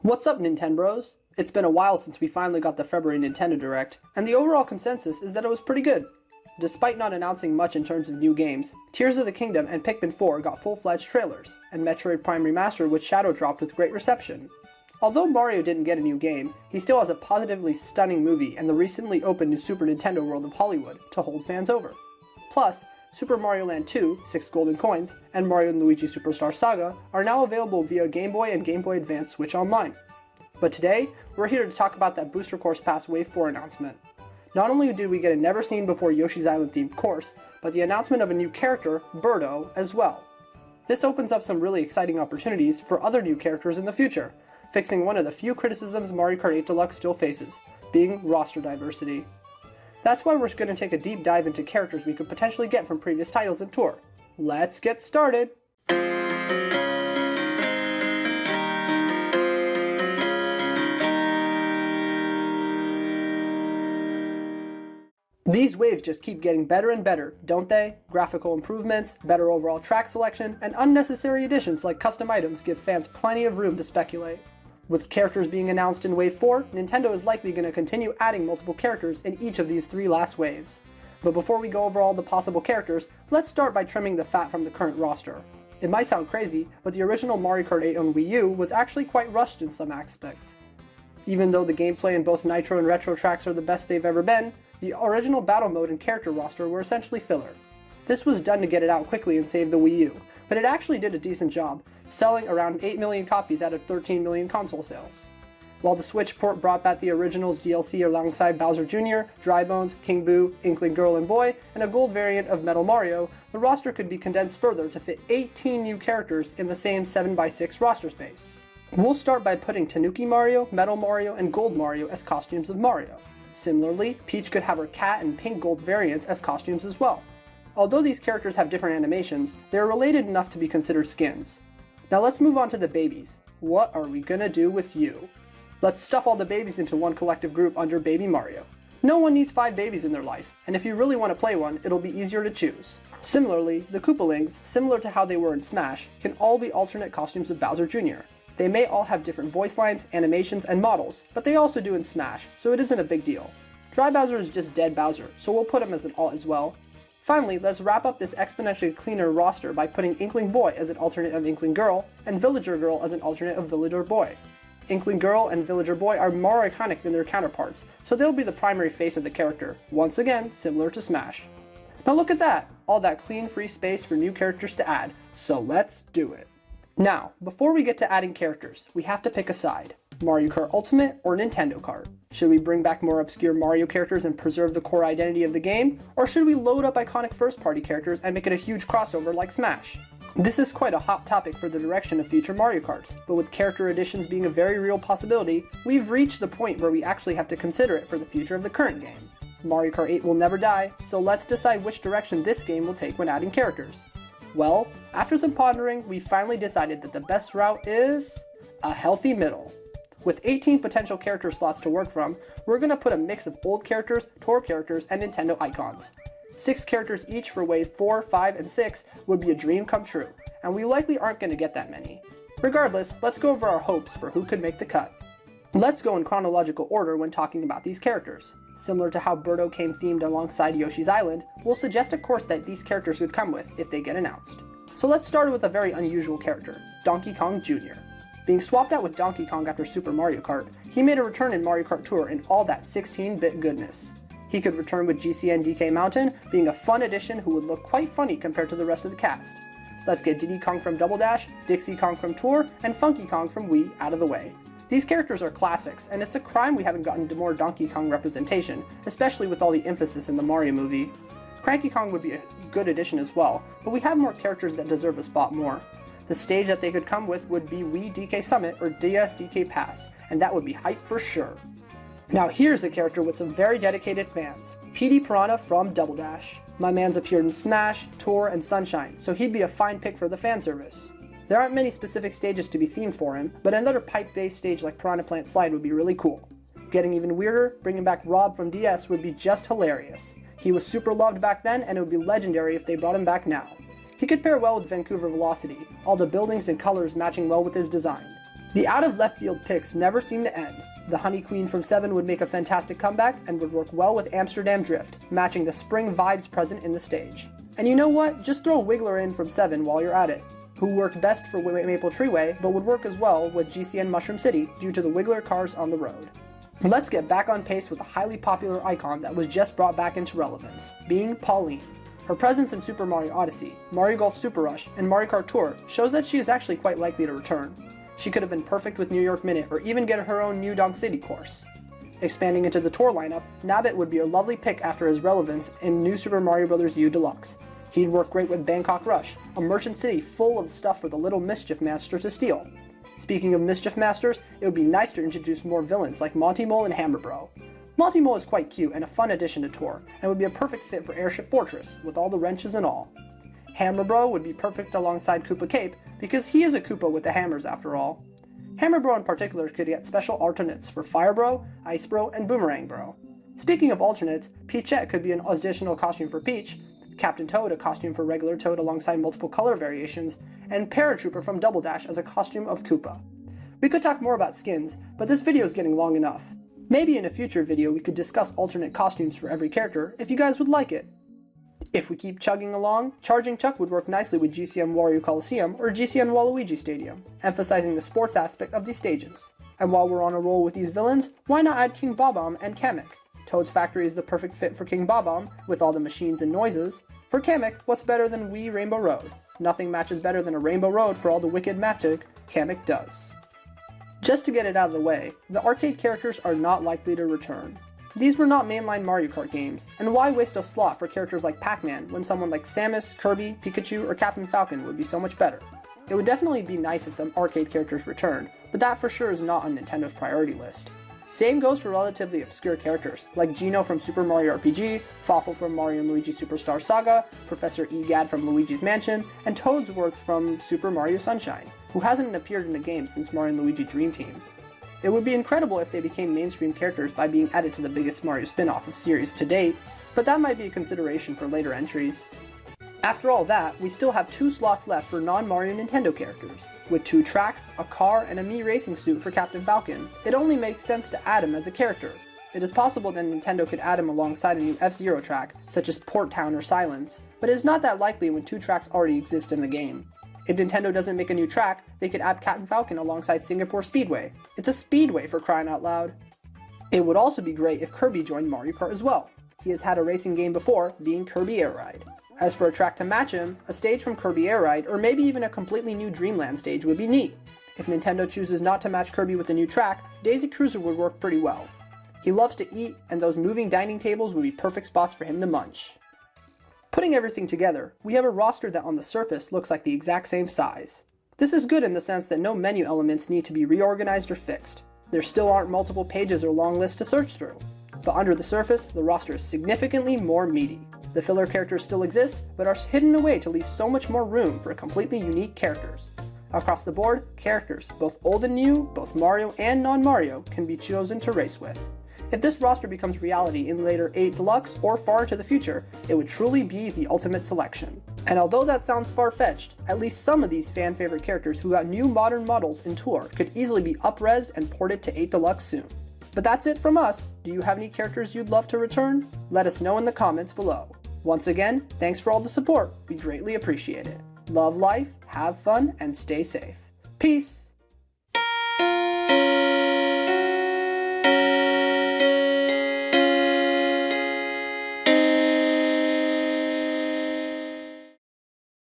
What's up, Nintendbros? It's been a while since we finally got the February Nintendo Direct, and the overall consensus is that it was pretty good. Despite not announcing much in terms of new games, Tears of the Kingdom and Pikmin 4 got full-fledged trailers, and Metroid Prime Remastered was shadow dropped with great reception. Although Mario didn't get a new game, he still has a positively stunning movie and the recently opened new Super Nintendo World of Hollywood to hold fans over. Plus, Super Mario Land 2, 6 Golden Coins, and Mario & Luigi Superstar Saga are now available via Game Boy and Game Boy Advance Switch Online. But today, we're here to talk about that Booster Course Pass Wave 4 announcement. Not only did we get a never-seen-before Yoshi's Island themed course, but the announcement of a new character, Birdo, as well. This opens up some really exciting opportunities for other new characters in the future, fixing one of the few criticisms Mario Kart 8 Deluxe still faces, being roster diversity. That's why we're going to take a deep dive into characters we could potentially get from previous titles and tour. Let's get started! These waves just keep getting better and better, don't they? Graphical improvements, better overall track selection, and unnecessary additions like custom items give fans plenty of room to speculate. With characters being announced in Wave 4, Nintendo is likely going to continue adding multiple characters in each of these three last waves. But before we go over all the possible characters, let's start by trimming the fat from the current roster. It might sound crazy, but the original Mario Kart 8 on Wii U was actually quite rushed in some aspects. Even though the gameplay in both Nitro and Retro tracks are the best they've ever been, the original battle mode and character roster were essentially filler. This was done to get it out quickly and save the Wii U, but it actually did a decent job, selling around 8 million copies out of 13 million console sales. While the Switch port brought back the original's DLC alongside Bowser Jr., Dry Bones, King Boo, Inkling Girl and Boy, and a gold variant of Metal Mario, the roster could be condensed further to fit 18 new characters in the same 7x6 roster space. We'll start by putting Tanuki Mario, Metal Mario, and Gold Mario as costumes of Mario. Similarly, Peach could have her cat and pink gold variants as costumes as well. Although these characters have different animations, they are related enough to be considered skins. Now let's move on to the babies. What are we gonna do with you? Let's stuff all the babies into one collective group under Baby Mario. No one needs 5 babies in their life, and if you really want to play one, it'll be easier to choose. Similarly, the Koopalings, similar to how they were in Smash, can all be alternate costumes of Bowser Jr. They may all have different voice lines, animations, and models, but they also do in Smash, so it isn't a big deal. Dry Bowser is just dead Bowser, so we'll put him as an alt as well. Finally, let's wrap up this exponentially cleaner roster by putting Inkling Boy as an alternate of Inkling Girl, and Villager Girl as an alternate of Villager Boy. Inkling Girl and Villager Boy are more iconic than their counterparts, so they'll be the primary face of the character, once again similar to Smash. Now look at that! All that clean free space for new characters to add, so let's do it! Now, before we get to adding characters, we have to pick a side. Mario Kart Ultimate or Nintendo Kart? Should we bring back more obscure Mario characters and preserve the core identity of the game? Or should we load up iconic first-party characters and make it a huge crossover like Smash? This is quite a hot topic for the direction of future Mario Karts, but with character additions being a very real possibility, we've reached the point where we actually have to consider it for the future of the current game. Mario Kart 8 will never die, so let's decide which direction this game will take when adding characters. Well, after some pondering, we finally decided that the best route is a healthy middle. With 18 potential character slots to work from, we're going to put a mix of old characters, tour characters, and Nintendo icons. 6 characters each for Wave 4, 5, and 6 would be a dream come true, and we likely aren't going to get that many. Regardless, let's go over our hopes for who could make the cut. Let's go in chronological order when talking about these characters. Similar to how Birdo came themed alongside Yoshi's Island, we'll suggest a course that these characters could come with if they get announced. So let's start with a very unusual character, Donkey Kong Jr. Being swapped out with Donkey Kong after Super Mario Kart, he made a return in Mario Kart Tour in all that 16-bit goodness. He could return with GCN DK Mountain, being a fun addition who would look quite funny compared to the rest of the cast. Let's get Diddy Kong from Double Dash, Dixie Kong from Tour, and Funky Kong from Wii out of the way. These characters are classics, and it's a crime we haven't gotten to more Donkey Kong representation, especially with all the emphasis in the Mario movie. Cranky Kong would be a good addition as well, but we have more characters that deserve a spot more. The stage that they could come with would be Wii DK Summit or DS DK Pass, and that would be hype for sure. Now here's a character with some very dedicated fans, PD Piranha from Double Dash. My man's appeared in Smash, Tour, and Sunshine, so he'd be a fine pick for the fan service. There aren't many specific stages to be themed for him, but another pipe-based stage like Piranha Plant Slide would be really cool. Getting even weirder, bringing back Rob from DS would be just hilarious. He was super loved back then, and it would be legendary if they brought him back now. He could pair well with Vancouver Velocity, all the buildings and colors matching well with his design. The out-of-left-field picks never seem to end. The Honey Queen from 7 would make a fantastic comeback and would work well with Amsterdam Drift, matching the spring vibes present in the stage. And you know what? Just throw Wiggler in from 7 while you're at it, who worked best for Maple Treeway, but would work as well with GCN Mushroom City due to the Wiggler cars on the road. Let's get back on pace with the highly popular icon that was just brought back into relevance, being Pauline. Her presence in Super Mario Odyssey, Mario Golf Super Rush, and Mario Kart Tour shows that she is actually quite likely to return. She could have been perfect with New York Minute or even get her own New Donk City course. Expanding into the tour lineup, Nabbit would be a lovely pick after his relevance in New Super Mario Bros. U Deluxe. He'd work great with Bangkok Rush, a merchant city full of stuff for the little Mischief Master to steal. Speaking of Mischief Masters, it would be nice to introduce more villains like Monty Mole and Hammer Bro. Monty Mole is quite cute and a fun addition to Tour, and would be a perfect fit for Airship Fortress, with all the wrenches and all. Hammer Bro would be perfect alongside Koopa Cape, because he is a Koopa with the hammers after all. Hammer Bro in particular could get special alternates for Fire Bro, Ice Bro, and Boomerang Bro. Speaking of alternates, Peachette could be an additional costume for Peach, Captain Toad a costume for regular Toad alongside multiple color variations, and Paratrooper from Double Dash as a costume of Koopa. We could talk more about skins, but this video is getting long enough. Maybe in a future video we could discuss alternate costumes for every character if you guys would like it. If we keep chugging along, Charging Chuck would work nicely with GCN Wario Coliseum or GCN Waluigi Stadium, emphasizing the sports aspect of these stages. And while we're on a roll with these villains, why not add King Bob-omb and Kamek? Toad's Factory is the perfect fit for King Bob-omb, with all the machines and noises. For Kamek, what's better than Wii Rainbow Road? Nothing matches better than a Rainbow Road for all the wicked magic Kamek does. Just to get it out of the way, the arcade characters are not likely to return. These were not mainline Mario Kart games, and why waste a slot for characters like Pac-Man when someone like Samus, Kirby, Pikachu, or Captain Falcon would be so much better? It would definitely be nice if the arcade characters returned, but that for sure is not on Nintendo's priority list. Same goes for relatively obscure characters, like Geno from Super Mario RPG, Fawful from Mario & Luigi Superstar Saga, Professor Egad from Luigi's Mansion, and Toadsworth from Super Mario Sunshine, who hasn't appeared in a game since Mario & Luigi Dream Team. It would be incredible if they became mainstream characters by being added to the biggest Mario spin-off of series to date, but that might be a consideration for later entries. After all that, we still have 2 slots left for non-Mario Nintendo characters. With 2 tracks, a car, and a Mii racing suit for Captain Falcon, it only makes sense to add him as a character. It is possible that Nintendo could add him alongside a new F-Zero track, such as Port Town or Silence, but it is not that likely when 2 tracks already exist in the game. If Nintendo doesn't make a new track, they could add Captain Falcon alongside Singapore Speedway. It's a speedway for crying out loud. It would also be great if Kirby joined Mario Kart as well. He has had a racing game before, being Kirby Air Ride. As for a track to match him, a stage from Kirby Air Ride, or maybe even a completely new Dreamland stage would be neat. If Nintendo chooses not to match Kirby with a new track, Daisy Cruiser would work pretty well. He loves to eat, and those moving dining tables would be perfect spots for him to munch. Putting everything together, we have a roster that on the surface looks like the exact same size. This is good in the sense that no menu elements need to be reorganized or fixed. There still aren't multiple pages or long lists to search through. But under the surface, the roster is significantly more meaty. The filler characters still exist, but are hidden away to leave so much more room for completely unique characters. Across the board, characters, both old and new, both Mario and non-Mario, can be chosen to race with. If this roster becomes reality in later 8 Deluxe or far into the future, it would truly be the ultimate selection. And although that sounds far-fetched, at least some of these fan-favorite characters who got new modern models in Tour could easily be up-resed and ported to 8 Deluxe soon. But that's it from us. Do you have any characters you'd love to return? Let us know in the comments below. Once again, thanks for all the support. We greatly appreciate it. Love life, have fun, and stay safe. Peace!